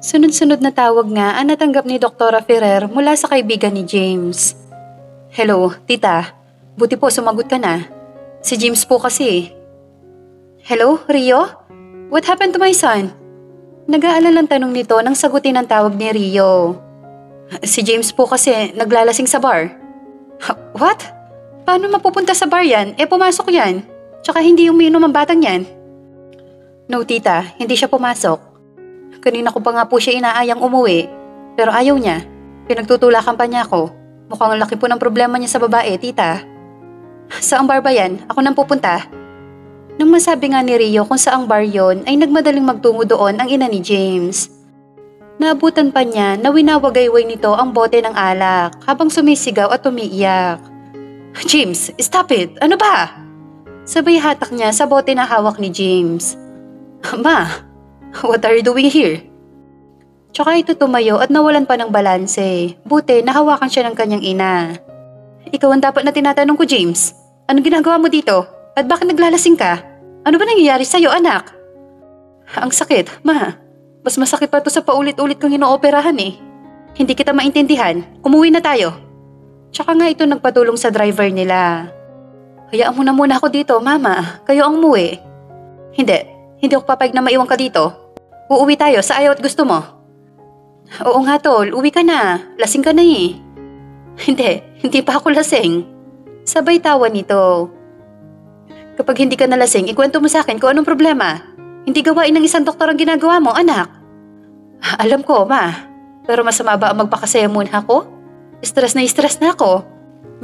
Sunod-sunod na tawag nga ang natanggap ni Doktora Ferrer mula sa kaibigan ni James. Hello, tita. Buti po sumagot ka na. Si James po kasi. Hello, Rio? What happened to my son? Nag-aalalang tanong nito nang sagutin ang tawag ni Rio. Si James po kasi naglalasing sa bar. What? Paano mapupunta sa bar yan? Pumasok yan. Tsaka hindi umiinom ang batang yan. No, tita. Hindi siya pumasok. Kanina ko pa nga po siya inaayang umuwi. Pero ayaw niya. Pinagtutulakan pa niya ako. Mukhang laki po ng problema niya sa babae, tita. Saang bar ba yan? Ako nang pupunta. Nung masabi nga ni Rio kung saang bar yon, ay nagmadaling magtungo doon ang ina ni James. Naabutan pa niya na winawagayway nito ang bote ng alak habang sumisigaw at umiiyak. James, stop it! Ano ba? Sabay hatak niya sa bote na hawak ni James. Ma, what are you doing here? Tsaka ito tumayo at nawalan pa ng balanse. Buti nahawakan siya ng kanyang ina. Ikaw ang dapat na tinatanong ko, James. Anong ginagawa mo dito? At bakit naglalasing ka? Ano ba nangyayari sa'yo, anak? Ang sakit, ma. Mas masakit pa to sa paulit-ulit kong inooperahan eh. Hindi kita maintindihan. Umuwi na tayo. Tsaka nga ito nagpatulong sa driver nila. Hayaan mo na muna ako dito, mama. Kayo ang umuwi. Hindi ako papayag na maiwan ka dito. Uuwi tayo sa ayaw at gusto mo. Oo nga tol, uwi ka na. Lasing ka na eh. Hindi pa ako lasing. Sabay tawa nito. Kapag hindi ka nalasing, ikwento mo sa akin kung anong problema. Hindi gawain ng isang doktor ang ginagawa mo, anak. Alam ko, ma. Pero masama ba ang magpakasaya muna ako? Stress na ako.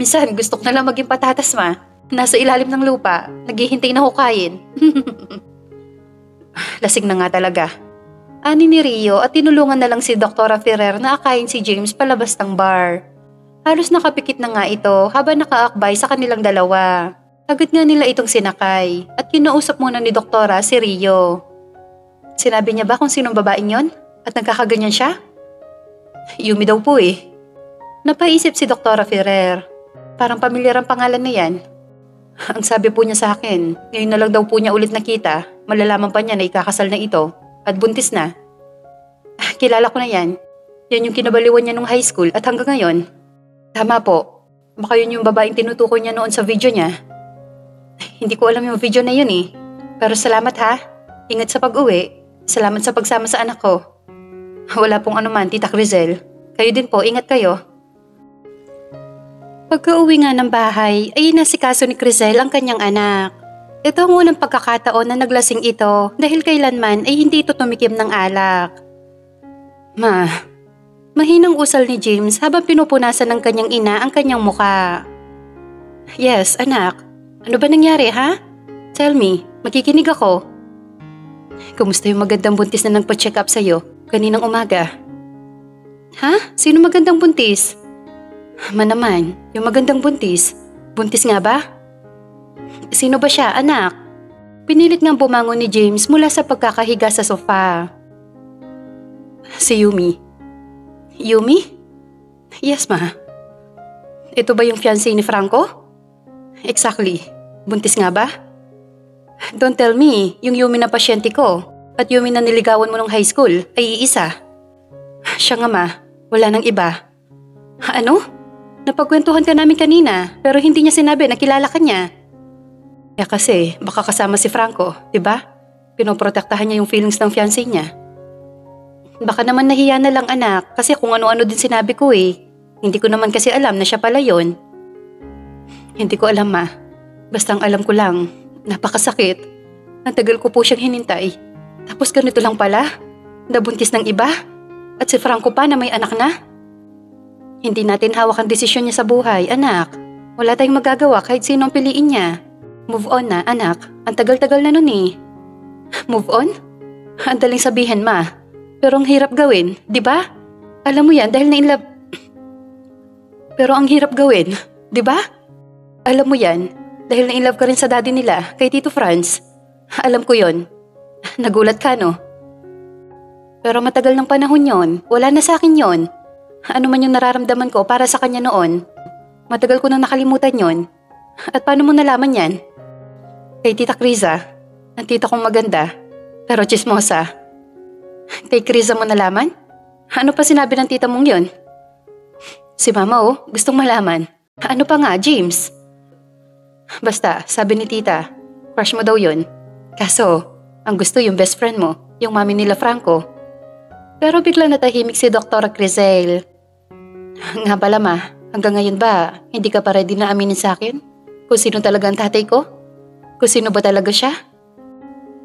Minsan gusto ko na lang maging patatas, ma. Nasa ilalim ng lupa, naghihintay na hukayin. Lasing na nga talaga. Ani ni Rio at tinulungan na lang si Doktora Ferrer na akayin si James palabas ng bar. Halos nakapikit na nga ito habang nakaakbay sa kanilang dalawa. Agad nga nila itong sinakay at kinausap muna ni Doktora si Rio. Sinabi niya ba kung sinong babaeng yon? At nagkakaganyan siya? Yumi daw po eh. Napaisip si Doktora Ferrer. Parang pamilyar ang pangalan na yan. Ang sabi po niya sa akin, ngayon na lang daw po niya ulit nakita, malalaman pa niya na ikakasal na ito at buntis na. Kilala ko na yan. Yan yung kinabaliwan niya nung high school at hanggang ngayon. Tama po. Baka yun yung babaeng tinutukoy niya noon sa video niya. Hindi ko alam yung video na yun eh. Pero salamat ha. Ingat sa pag-uwi. Salamat sa pagsama sa anak ko. Wala pong anuman, Tita Crizel. Kayo din po, ingat kayo. Pagka-uwi nga ng bahay, ay inasikaso ni Crizel ang kanyang anak. Ito ang unang pagkakataon na naglasing ito dahil kailanman ay hindi ito tumikim ng alak. Ma, mahinang usal ni James habang pinupunasan ng kanyang ina ang kanyang muka. Yes, anak. Ano ba nangyari, ha? Tell me, makikinig ako. Kumusta yung magandang buntis na nagpa-check up sa'yo kaninang umaga? Ha? Sino magandang buntis? Naman, yung magandang buntis. Buntis nga ba? Sino ba siya, anak? Pinilit ngang bumangon ni James mula sa pagkakahiga sa sofa. Si Yumi. Yumi? Yes, ma. Ito ba yung fiancé ni Franco? Exactly. Buntis nga ba? Don't tell me, yung Yumi na pasyente ko at Yumi na niligawan mo nung high school ay iisa. Siya nga ma, wala nang iba. Ano? Napagkwentuhan ka namin kanina pero hindi niya sinabi na kilala ka niya. Kasi baka kasama si Franco, diba? Pinoprotektahan niya yung feelings ng fiancé niya. Baka naman nahiya na lang anak kasi kung ano-ano din sinabi ko eh. Hindi ko naman kasi alam na siya pala yon. Hindi ko alam ma. Basta ang alam ko lang, napakasakit. Ang tagal ko po siyang hinintay. Tapos ganito lang pala, nabuntis ng iba. At si Franco pa na may anak na. Hindi natin hawak ang desisyon niya sa buhay, anak. Wala tayong magagawa kahit sino ang piliin niya. Move on na, anak. Ang tagal-tagal na nun eh. Move on? Ang daling sabihin ma. Pero ang hirap gawin, di ba? Alam mo yan dahil na-inlove. Pero ang hirap gawin, di ba? Alam mo yan, dahil na-inlove ka rin sa daddy nila, kay Tito Franz. Alam ko yon. Nagulat ka, no? Pero matagal ng panahon yon, wala na sa akin yon. Ano man yung nararamdaman ko para sa kanya noon, matagal ko nang nakalimutan yon. At paano mo nalaman yan? Kay Tita Criza, ang tita kong maganda, pero chismosa. Kay Krisa mo nalaman? Ano pa sinabi ng tita mong yun? Si mama gustong malaman. Ano pa nga, James? Basta, sabi ni tita, crush mo daw yun. Kaso, ang gusto yung best friend mo, yung mami nila Franco. Pero biglang natahimik si Dr. Crizel. Nga pala ma, hanggang ngayon ba, hindi ka pa ready na aminin sa akin? Kung sino talaga ang tatay ko? Kung sino ba talaga siya?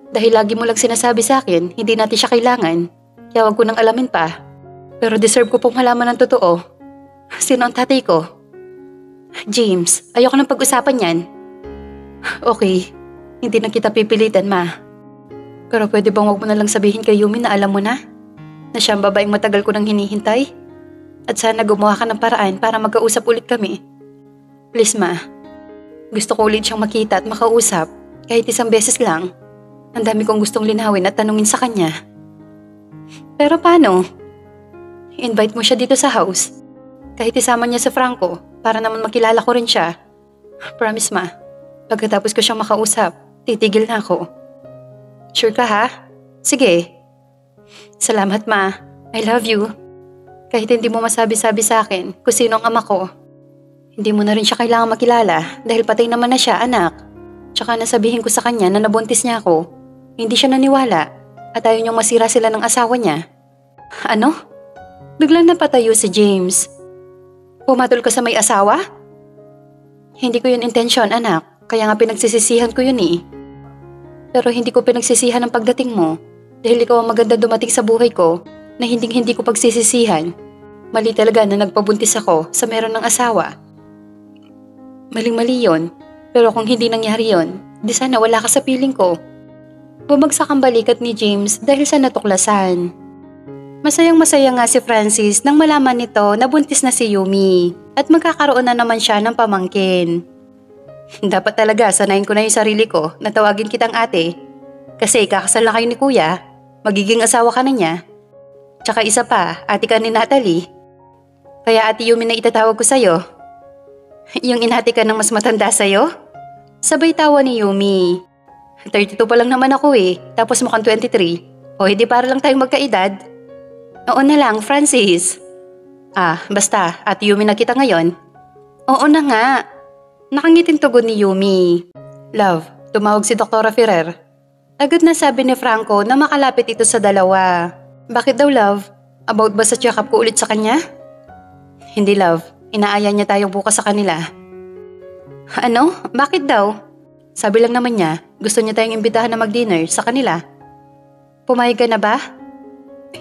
Dahil lagi mo lang sinasabi sa akin, hindi natin siya kailangan. Kaya wag ko nang alamin pa. Pero deserve ko pong malaman ng totoo. Sino ang tatay ko? James, ayoko nang pag-usapan yan. Okay, hindi na kita pipilitan ma. Pero pwede bang wag mo na lang sabihin kay Yumi na alam mo na siya ang babaeng matagal ko nang hinihintay? At sana gumawa ka ng paraan para magkausap ulit kami. Please ma, gusto ko ulit siyang makita at makausap kahit isang beses lang. Ang dami kong gustong linawin at tanungin sa kanya. Pero paano? Invite mo siya dito sa house. Kahit isama niya sa Franco para naman makilala ko rin siya. Promise ma, pagkatapos ko siyang makausap, titigil na ako. Sure ka ha? Sige. Salamat ma, I love you. Kahit hindi mo masabi-sabi sa akin kung sino ang ama ko. Hindi mo na rin siya kailangang makilala dahil patay naman na siya, anak. Tsaka nasabihin ko sa kanya na nabuntis niya ako. Hindi siya naniwala at ayaw niyang masira sila ng asawa niya. Ano? Biglang napatayo si James. Pumatol ka sa may asawa? Hindi ko yun intensyon, anak. Kaya nga pinagsisisihan ko yun eh. Pero hindi ko pinagsisihan ang pagdating mo dahil ikaw ang maganda dumating sa buhay ko na hindi ko pagsisisihan. Mali talaga na nagpabuntis ako sa meron ng asawa. Maling-mali yun. Pero kung hindi nangyari yun, di sana wala ka sa piling ko. Bumagsak ang balikat ni James dahil sa natuklasan. Masayang-masaya nga si Francis nang malaman nito na buntis na si Yumi at magkakaroon na naman siya ng pamangkin. Dapat talaga sanayin ko na yung sarili ko na tawagin kitang ate. Kasi kakasal na kayo ni kuya, magiging asawa ka na niya. Tsaka isa pa, ate ka ni Natalie. Kaya ate Yumi na itatawag ko sa'yo. Yung inati ka ng mas matanda sa'yo? Sabay tawa ni Yumi. 32 pa lang naman ako eh, tapos mukhang 23. O hindi para lang tayong magkaedad. Oo na lang, Francis. Basta, ate Yumi na kita ngayon. Oo na nga. Nakangiting tugon ni Yumi. Love, tumawag si Dr. Ferrer. Agad na sabi ni Franco na makalapit ito sa dalawa. Bakit daw love? About ba sa check-up ko ulit sa kanya? Hindi love, inaaya niya tayong bukas sa kanila. Ano? Bakit daw? Sabi lang naman niya, gusto niya tayong imbitahan na mag-dinner sa kanila. Pumayag ka na ba?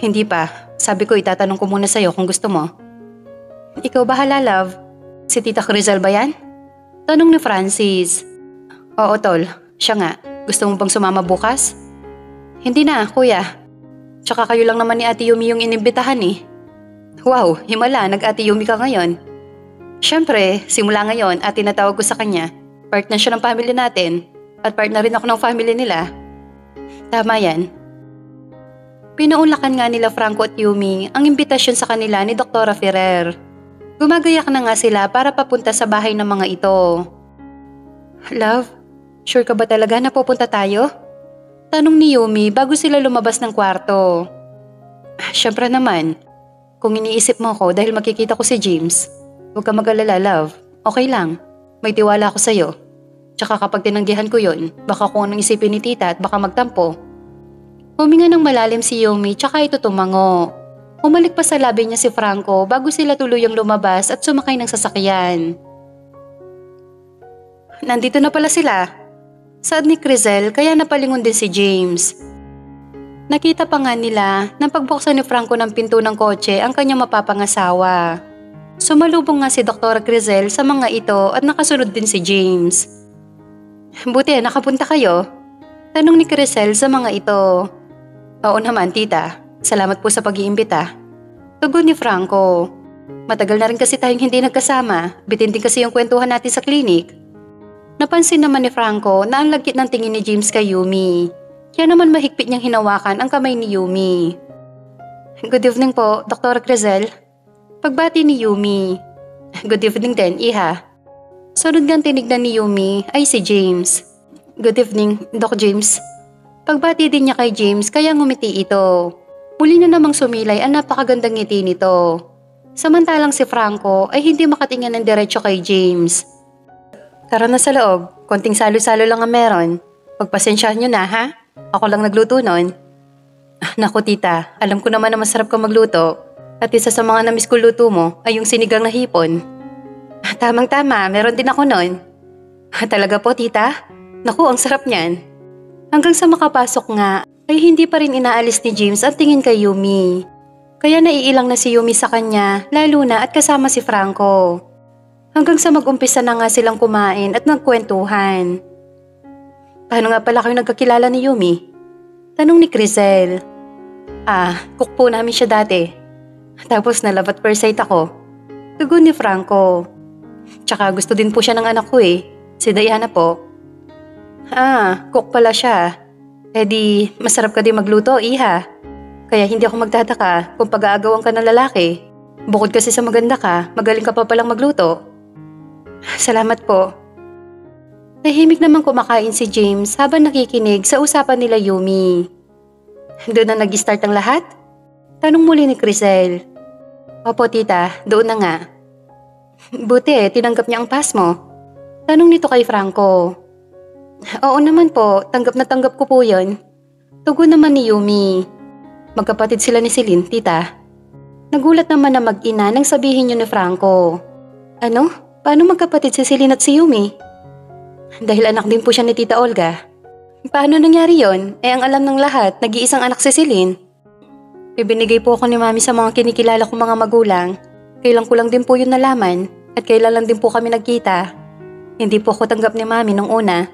Hindi pa. Sabi ko itatanong ko muna sa'yo kung gusto mo. Ikaw bahala love. Si Tita Crizel ba yan? Tanong ni Francis. Oo tol, siya nga. Gusto mo bang sumama bukas? Hindi na kuya. Tsaka kayo lang naman ni Ate Yumi yung inimbitahan eh. Wow, himala, nag-Ate Yumi ka ngayon. Siyempre, simula ngayon at tinatawag ko sa kanya. Part na siya ng family natin at part na rin ako ng family nila. Tama yan. Pinaunlakan nga nila Franco at Yumi ang imbitasyon sa kanila ni Dr. Ferrer. Gumagayak na nga sila para papunta sa bahay ng mga ito. Love, sure ka ba talaga na pupunta tayo? Tanong ni Yumi bago sila lumabas ng kwarto. Siyempre naman, kung iniisip mo ko dahil makikita ko si James, huwag ka mag-alala love, okay lang, may tiwala ako sa'yo. Tsaka kapag tinanggihan ko yun, baka kung anong isipin ni tita at baka magtampo. Huminga ng malalim si Yumi tsaka ito tumango. Umalik pa sa labi niya si Franco bago sila tuluyang lumabas at sumakay ng sasakyan. Nandito na pala sila. Saad ni Crizel kaya napalingon din si James. Nakita pa nga nila nang pagbuksan ni Franco ng pinto ng kotse ang kanyang mapapangasawa. Sumalubong nga si Dr. Crizel sa mga ito at nakasunod din si James. Buti nakapunta kayo? Tanong ni Crizel sa mga ito. Oo naman tita, salamat po sa pag-iimbita. Tugon ni Franco. Matagal na rin kasi tayong hindi nagkasama, bitin din kasi yung kwentuhan natin sa klinik. Napansin naman ni Franco na ang lagkit ng tingin ni James kay Yumi. Kaya naman mahigpit niyang hinawakan ang kamay ni Yumi. Good evening po, Dr. Crizel. Pagbati ni Yumi. Good evening din, Iha. Sunod ngang tinignan ni Yumi ay si James. Good evening, Doc James. Pagbati din niya kay James kaya ngumiti ito. Muli na namang sumilay ang napakagandang ngiti nito. Samantalang si Franco ay hindi makatingin ng diretso kay James. Tara na sa loob, konting salo-salo lang ang meron. Pagpasensyahan nyo na ha, ako lang nagluto nun. Naku tita, alam ko naman na masarap kang magluto. At isa sa mga namiss ko luto mo ay yung sinigang na hipon. Tamang-tama, meron din ako nun. Talaga po tita? Naku, ang sarap niyan. Hanggang sa makapasok nga, ay hindi pa rin inaalis ni James ang tingin kay Yumi. Kaya naiilang na si Yumi sa kanya, lalo na at kasama si Franco. Hanggang sa mag-umpisa na nga silang kumain at nagkwentuhan. Paano nga pala kayo nagkakilala ni Yumi? Tanong ni Crisel. Cook po namin siya dati. Tapos na love at first sight ako. Tugon ni Franco. Tsaka gusto din po siya ng anak ko si Diana po. Cook pala siya. Eh di, masarap ka din magluto, iha. Kaya hindi ako magtataka kung pag-aagawan ka ng lalaki. Bukod kasi sa maganda ka, magaling ka pa palang magluto. Salamat po. Tahimik naman kumakain si James habang nakikinig sa usapan nila Yumi. Doon na nag-start ang lahat? Tanong muli ni Crisel. Opo tita, doon na nga. Buti, tinanggap niya ang pass mo. Tanong nito kay Franco. Oo naman po, tanggap na tanggap ko po yun. Tugon naman ni Yumi. Magkapatid sila ni Celine, tita. Nagulat naman na mag-ina nang sabihin yun ni Franco. Ano? Paano magkapatid si Celine at si Yumi? Dahil anak din po siya ni Tita Olga. Paano nangyari yon? Ang alam ng lahat, nag-iisang anak si Celine. Ibinigay po ako ni Mami sa mga kinikilala kong mga magulang. Kailan ko lang din po yun nalaman at kailan lang din po kami nagkita. Hindi po ako tanggap ni Mami nung una.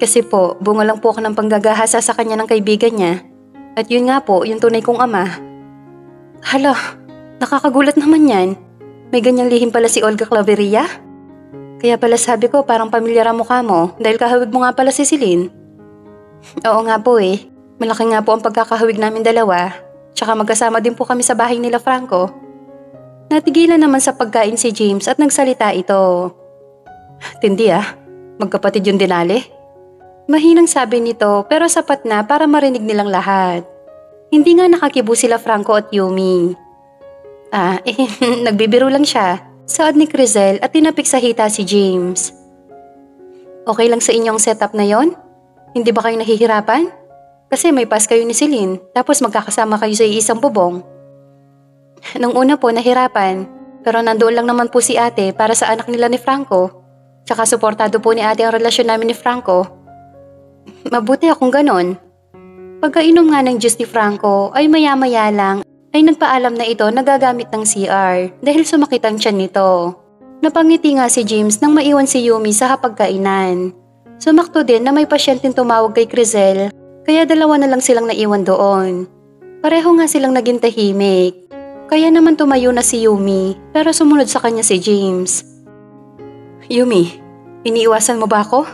Kasi po, bunga lang po ako ng panggagahasa sa kanya ng kaibigan niya. At yun nga po, yung tunay kong ama. Hala, nakakagulat naman yan. May ganyang lihim pala si Olga Claveria? Kaya pala sabi ko parang pamilyar ang mukha mo dahil kahawig mo nga pala si Celine. Oo nga po Malaki nga po ang pagkakahawig namin dalawa. Tsaka magkasama din po kami sa bahay nila Franco. Natigilan naman sa pagkain si James at nagsalita ito. Tindi magkapatid yung Denali? Mahinang sabi nito pero sapat na para marinig nilang lahat. Hindi nga nakakibo sila Franco at Yumi. Nagbibiro lang siya. Saad ni Crisel at tinapik sa hita si James. Okay lang sa inyong setup na yon? Hindi ba kayo nahihirapan? Kasi may pass kayo ni Celine tapos magkakasama kayo sa iisang bubong. Nung una po nahirapan pero nandoon lang naman po si ate para sa anak nila ni Franco. Tsaka suportado po ni ate ang relasyon namin ni Franco. Mabuti akong ganon. Pagkainom nga ng juice ni Franco ay maya-maya lang ay nagpaalam na ito na gagamit ng CR dahil sumakit ang tiyan nito. Napangiti nga si James nang maiwan si Yumi sa hapagkainan. Sumakto din na may pasyenteng tumawag kay Crisel kaya dalawa na lang silang naiwan doon. Pareho nga silang naging tahimik. Kaya naman tumayo na si Yumi pero sumunod sa kanya si James. Yumi, iniiwasan mo ba ako?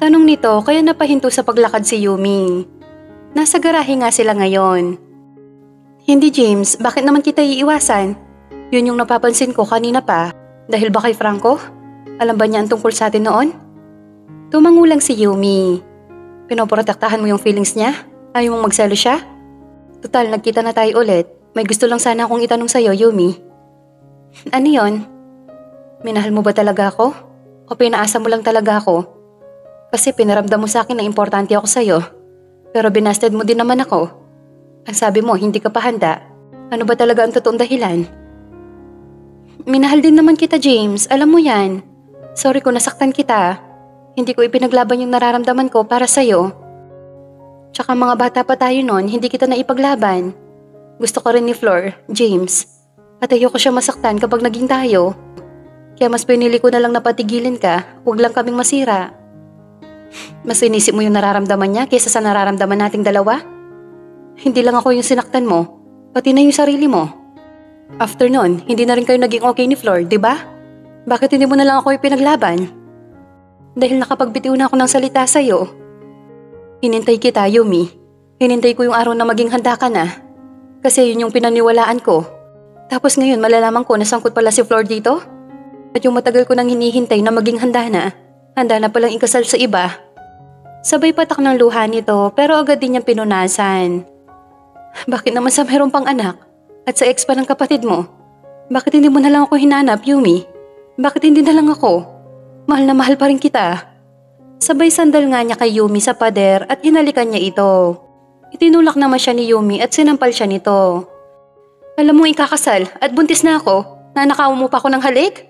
Tanong nito kaya napahinto sa paglakad si Yumi. Nasa garahe nga sila ngayon. Hindi James, bakit naman kita iiwasan? Yun yung napapansin ko kanina pa. Dahil ba kay Franco? Alam ba niya ang tungkol sa atin noon? Tumangulang si Yumi. Pinoprotektahan mo yung feelings niya? Ayaw mong magselo siya? Total, nagkita na tayo ulit. May gusto lang sana akong itanong sa'yo, Yumi. Ano yon? Minahal mo ba talaga ako? O pinaasa mo lang talaga ako? Kasi pinaramdam mo sa akin na importante ako sa'yo. Pero binasted mo din naman ako. Ang sabi mo, hindi ka pa handa. Ano ba talaga ang totoong dahilan? Minahal din naman kita, James. Alam mo yan. Sorry kung nasaktan kita. Hindi ko ipinaglaban yung nararamdaman ko para sa'yo. Tsaka mga bata pa tayo noon, hindi kita na ipaglaban. Gusto ko rin ni Flor, James. At ayoko siya masaktan kapag naging tayo. Kaya mas pinili ko na lang napatigilin ka, huwag lang kaming masira. Mas inisip mo yung nararamdaman niya kaysa sa nararamdaman nating dalawa? Hindi lang ako yung sinaktan mo, pati na yung sarili mo. After nun, hindi na rin kayo naging okay ni Flor, di ba? Bakit hindi mo na lang ako ipinaglaban? Dahil nakapagbitiw na ako ng salita sa'yo. Hinintay kita, Yumi. Hinintay ko yung araw na maging handa ka na. Kasi yun yung pinaniwalaan ko. Tapos ngayon malalaman ko na sangkot pala si Flor dito? At yung matagal ko nang hinihintay na maging handa na palang ikasal sa iba. Sabay patak ng luha nito pero agad din niyang pinunasan. Bakit naman sa mayroon pang anak? At sa ex pa ng kapatid mo? Bakit hindi mo na lang ako hinanap, Yumi? Bakit hindi na lang ako? Mahal na mahal pa rin kita. Sabay sandal nga niya kay Yumi sa pader at hinalikan niya ito. Itinulak naman siya ni Yumi at sinampal siya nito. Alam mo ikakasal at buntis na ako. Nanakaw mo pa ako ng halik?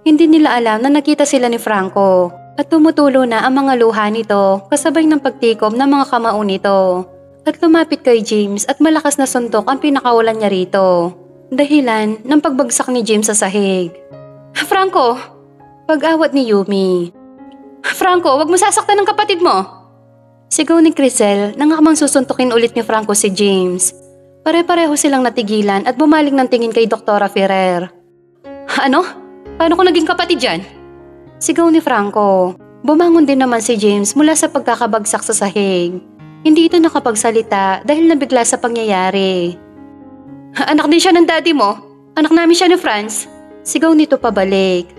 Hindi nila alam na nakita sila ni Franco at tumutulo na ang mga luha nito kasabay ng pagtikom ng mga kamao nito. At lumapit kay James at malakas na suntok ang pinakawalan niya rito. Dahilan ng pagbagsak ni James sa sahig. Franco! Pag-awat ni Yumi. Franco, wag mo sasaktan ng kapatid mo! Sigaw ni Crisel nang akamang susuntukin ulit ni Franco si James. Pare-pareho silang natigilan at bumalik ng tingin kay Doktora Ferrer. Ano? Paano ko naging kapatid yan? Sigaw ni Franco. Bumangon din naman si James mula sa pagkakabagsak sa sahig. Hindi ito nakapagsalita dahil nabigla sa pangyayari. Anak din siya ng daddy mo. Anak namin siya ni Franz. Sigaw nito pabalik.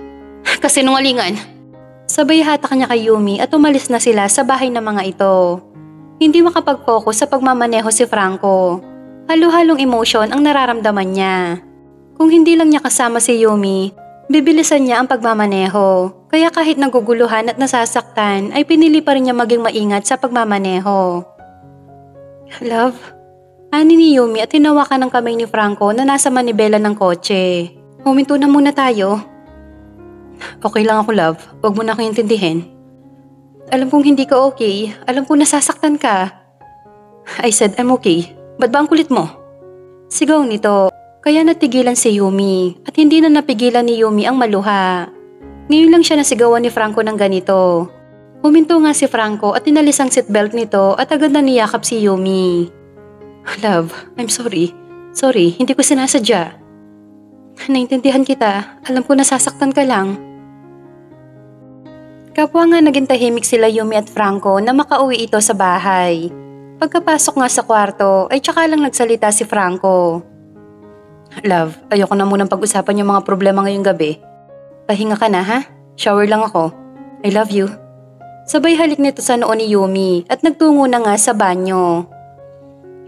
Kasi nungalingan. Sabay hatak niya kay Yumi at umalis na sila sa bahay ng mga ito. Hindi makapag-focus sa pagmamaneho si Franco. Halo-halong emosyon ang nararamdaman niya. Kung hindi lang niya kasama si Yumi, bibilisan niya ang pagmamaneho. Kaya kahit naguguluhan at nasasaktan ay pinili pa rin niya maging maingat sa pagmamaneho. Love, ani ni Yumi at hinawakan ng kamay ni Franco na nasa manibela ng kotse. Huminto na muna tayo. Okay lang ako, love. Huwag mo na akong intindihin. Alam kong hindi ka okay. Alam kong nasasaktan ka. I said I'm okay. Ba't ba ang kulit mo? Sigaw nito. Kaya natigilan si Yumi at hindi na napigilan ni Yumi ang maluha. Ngayon lang siya nasigawan ni Franco ng ganito. Huminto nga si Franco at inalis ang seatbelt nito at agad na niyakap si Yumi. Love, I'm sorry. Sorry, hindi ko sinasadya. Naintindihan kita. Alam ko nasasaktan ka lang. Kapwa nga naging tahimik sila Yumi at Franco na makauwi ito sa bahay. Pagkapasok nga sa kwarto ay tsaka lang nagsalita si Franco. Love, ayoko na munang pag-usapan yung mga problema ngayong gabi. Pahinga ka na ha? Shower lang ako. I love you. Sabay halik nito sa noo ni Yumi at nagtungo na nga sa banyo.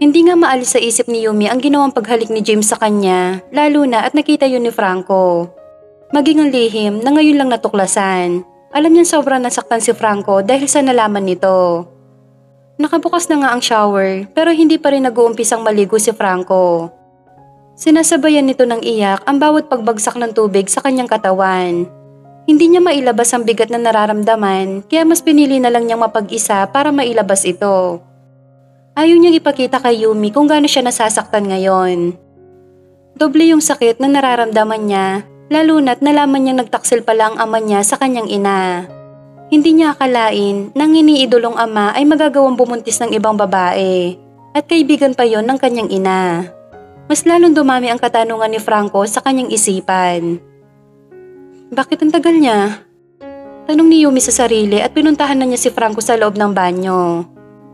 Hindi nga maalis sa isip ni Yumi ang ginawang paghalik ni James sa kanya, lalo na at nakita yun ni Franco. Maging ang lihim na ngayon lang natuklasan. Alam niyang sobrang nasaktan si Franco dahil sa nalaman nito. Nakabukas na nga ang shower pero hindi pa rin nag-uumpisang maligo si Franco. Sinasabayan nito ng iyak ang bawat pagbagsak ng tubig sa kanyang katawan. Hindi niya mailabas ang bigat na nararamdaman kaya mas pinili na lang niyang mapag-isa para mailabas ito. Ayaw niyang ipakita kay Yumi kung gaano siya nasasaktan ngayon. Doble yung sakit na nararamdaman niya, lalo na't nalaman niyang nagtaksil pala ang ama niya sa kanyang ina. Hindi niya akalain nang iniidolong ama ay magagawang bumuntis ng ibang babae at kaibigan pa yon ng kanyang ina. Mas lalong dumami ang katanungan ni Franco sa kanyang isipan. Bakit ang tagal niya? Tanong ni Yumi sa sarili at pinuntahan na niya si Franco sa loob ng banyo.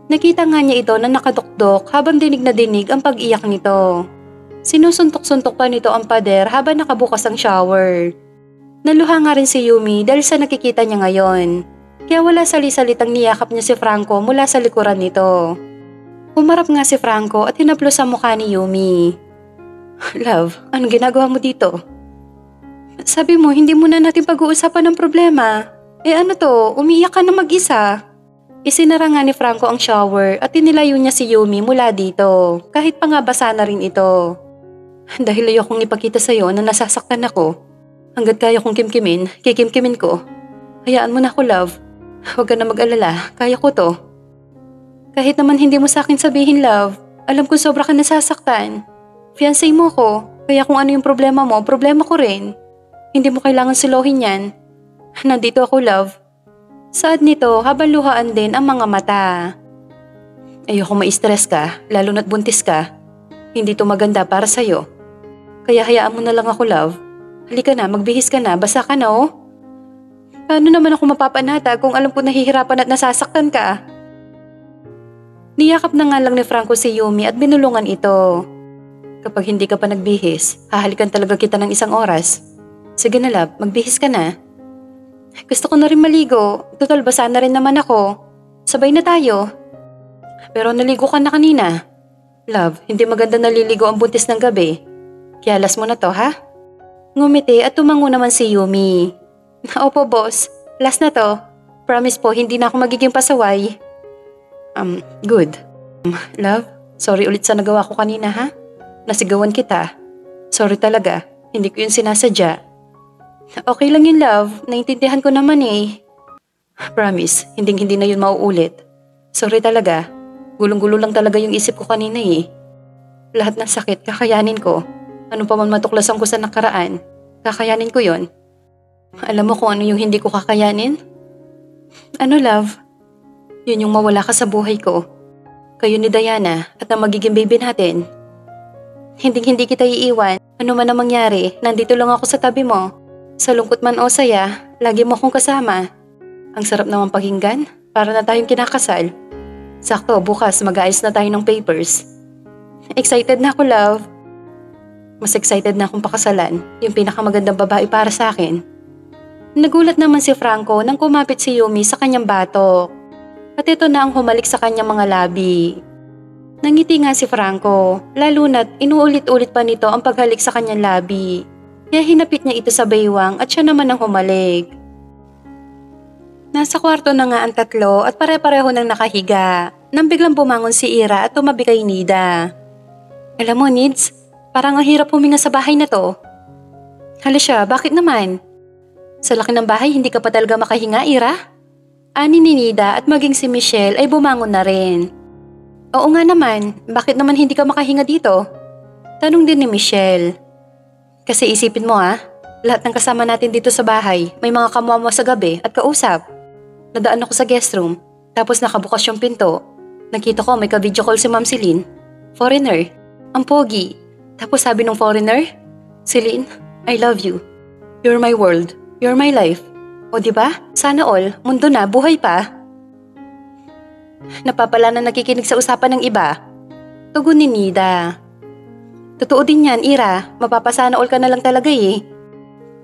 Nakita nga niya ito na nakadukdok habang dinig na dinig ang pag-iyak nito. Sinusuntok-suntok pa nito ang pader habang nakabukas ang shower. Naluha nga rin si Yumi dahil sa nakikita niya ngayon. Kaya wala sali-salitang niyakap niya si Franco mula sa likuran nito. Umarap nga si Franco at hinaplos sa mukha ni Yumi. Love, anong ginagawa mo dito? Sabi mo hindi muna natin pag-uusapan ng problema. Ano to, umiiyak ka na mag-isa. Isinara nga ni Franco ang shower at inilayo niya si Yumi mula dito kahit pa nga basa na rin ito. Dahil ayokong ipakita sa'yo na nasasaktan ako. Hanggat kaya kong kimkimin, kikimkimin ko. Hayaan mo na ako, love. Huwag ka na mag-alala, kaya ko to. Kahit naman hindi mo sa akin sabihin, love, alam ko sobra ka nasasaktan. Fiancé mo ko, kaya kung ano yung problema mo, problema ko rin. Hindi mo kailangan silohin yan. Nandito ako, love. Saad nito habang luhaan din ang mga mata. Ayoko ma-stress ka, lalo na't buntis ka. Hindi to maganda para sa'yo. Kaya hayaan mo na lang ako, love. Halika na, magbihis ka na, basa ka na oh. Paano naman ako mapapanatag kung alam ko nahihirapan at nasasaktan ka? Niyakap na nga lang ni Franco si Yumi at binulungan ito. Kapag hindi ka pa nagbihis, hahalikan talaga kita ng 1 oras. Sige na, love, magbihis ka na. Gusto ko na rin maligo, total basa na rin naman ako. Sabay na tayo. Pero naligo ka na kanina. Love, hindi maganda naliligo ang buntis ng gabi. Kaya last mo na to, ha? Ngumiti at tumango naman si Yumi. Opo, boss. Last na to. Promise po, hindi na ako magiging pasaway. Good. Love, sorry ulit sa nagawa ko kanina, ha? Nasigawan kita. Sorry talaga, hindi ko yun sinasadya. Okay lang yun, love. Naintindihan ko naman eh. Promise, hindi na yun mauulit. Sorry talaga. Gulong-gulo lang talaga yung isip ko kanina eh. Lahat ng sakit, kakayanin ko. Ano pa man matuklasan ko sa nakaraan, kakayanin ko yon. Alam mo kung ano yung hindi ko kakayanin? Ano, love? Yun yung mawala ka sa buhay ko. Kayo ni Diana at ang magiging baby natin. Hindi kita iiwan. Ano man ang mangyari, nandito lang ako sa tabi mo. Sa lungkot man o saya, lagi mo akong kasama. Ang sarap naman pakinggan, para na tayong kinakasal. Sakto, bukas mag-aayos na tayo ng papers. Excited na ako, love. Mas excited na akong pakasalan, yung pinakamagandang babae para sa akin. Nagulat naman si Franco nang kumapit si Yumi sa kanyang batok. At ito na ang humalik sa kanyang mga labi. Nangiti nga si Franco, lalo na't inuulit-ulit pa nito ang paghalik sa kanyang labi. Kaya hinapit niya ito sa baywang at siya naman ang humalik. Nasa kwarto na nga ang tatlo at pare-pareho nang nakahiga nang biglang bumangon si Ira at tumabi kay Nida. Alam mo, Nids, parang ang hirap huminga sa bahay na to. Hala siya, bakit naman? Sa laki ng bahay hindi ka pa talaga makahinga, Ira? Ani ni Nida at maging si Michelle ay bumangon na rin. Oo nga naman, bakit naman hindi ka makahinga dito? Tanong din ni Michelle. Kasi isipin mo lahat ng kasama natin dito sa bahay may mga kamuamwa sa gabi at kausap. Nadaan ako sa guest room, tapos nakabukas yung pinto. Nakita ko may ka-video call si Ma'am Celine. Foreigner. Ang pogi. Tapos sabi ng foreigner, Celine, I love you. You're my world. You're my life. O diba? Sana all, mundo na, buhay pa. Napapala na nakikinig sa usapan ng iba. Tugon ni Nida. Totoo din yan, Ira. Mapapasana all ka na lang talaga eh.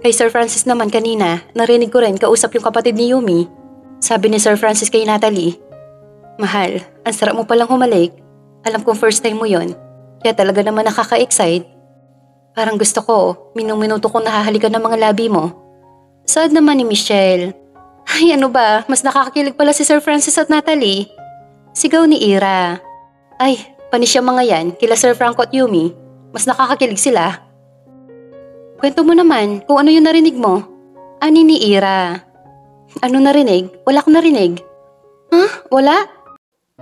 Kay Sir Francis naman kanina, narinig ko rin kausap yung kapatid ni Yumi. Sabi ni Sir Francis kay Natalie, Mahal, ang sarap mo palang humalik. Alam kong first time mo yon. Kaya talaga naman nakaka-excite. Parang gusto ko, minung-minuto kong nahahalikan ng mga labi mo. Saad naman ni Michelle. Ay ano ba, mas nakakakilig pala si Sir Francis at Natalie. Sigaw ni Ira. Ay, panis yung mga yan, kila Sir Franco at Yumi. Mas nakakakilig sila. Kwento mo naman kung ano yung narinig mo. Ani ni Ira. Ano narinig? Wala akong narinig. Huh? Wala?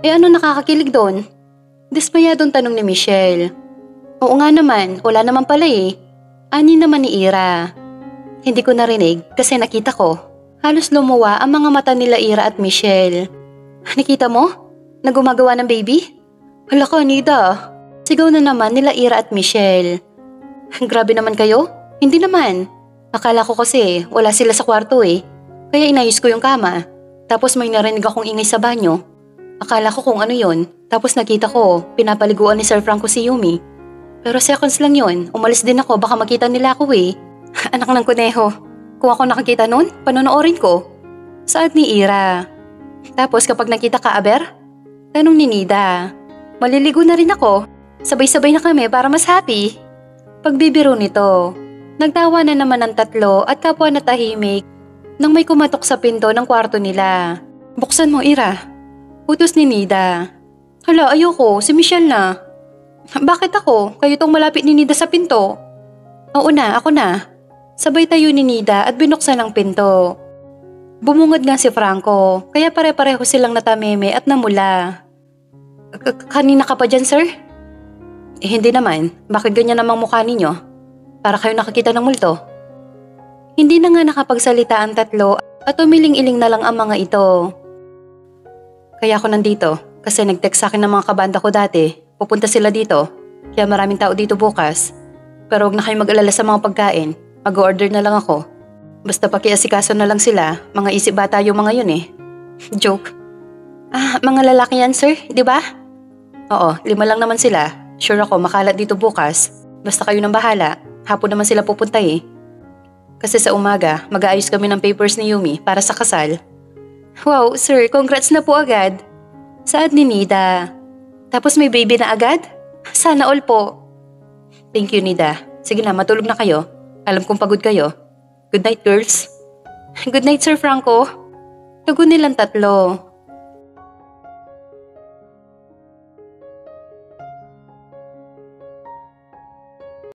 Eh ano nakakakilig doon? Dismayadong tanong ni Michelle. Oo nga naman, wala naman pala eh. Ani naman ni Ira. Hindi ko narinig kasi nakita ko. Halos lumuwa ang mga mata nila Ira at Michelle. Nakita mo? Na gumagawa ng baby? Hala ka, Nida. Sigaw na naman nila Ira at Michelle. Grabe naman kayo? Hindi naman. Akala ko kasi wala sila sa kwarto eh. Kaya inayos ko yung kama. Tapos may narinig akong ingay sa banyo. Akala ko kung ano yon. Tapos nakita ko, pinapaliguan ni Sir Franco si Yumi. Pero seconds lang yon. Umalis din ako, baka makita nila ako eh. Anak ng kuneho. Kung ako nakakita nun, panonoorin ko. Saad ni Ira. Tapos kapag nakita ka, Aber? Tanong ni Nida. Maliligo na rin ako. Sabay-sabay na kami para mas happy. Pagbibiro nito, nagtawa na naman ang tatlo at kapwa na tahimik nang may kumatok sa pinto ng kwarto nila. Buksan mo, Ira. Utos ni Nida. Hala, ayoko. Si Michelle na. Bakit ako? Kayo tong malapit ni Nida sa pinto. Oo na, ako na. Sabay tayo ni Nida at binuksan ang pinto. Bumungad nga si Franco, kaya pare-pareho silang natameme at namula. Kanina ka pa dyan, sir? Eh hindi naman. Bakit ganyan namang mukha ninyo? Para kayo nakakita ng multo. Hindi na nga nakapagsalita ang tatlo at umiling-iling na lang ang mga ito. Kaya ako nandito kasi nag-text sa akin ng mga kabanda ko dati. Pupunta sila dito. Kaya maraming tao dito bukas. Pero huwag na kayong mag-alala sa mga pagkain. Mag-order na lang ako. Basta pakiasikaso na lang sila. Mga isip bata yung mga yun eh. Joke. Mga lalaki yan, sir, di ba? Oo, 5 lang naman sila. Sure ako makalat dito bukas. Basta kayo nang bahala. Hapon naman sila pupunta eh. Kasi sa umaga, mag-aayos kami ng papers ni Yumi para sa kasal. Wow, sir, congrats na po agad. Saad ni Nida. Tapos may baby na agad? Sana all po. Thank you, Nida. Sige na, matulog na kayo. Alam kong pagod kayo. Good night, girls. Good night, Sir Franco. Tugon nilang tatlo.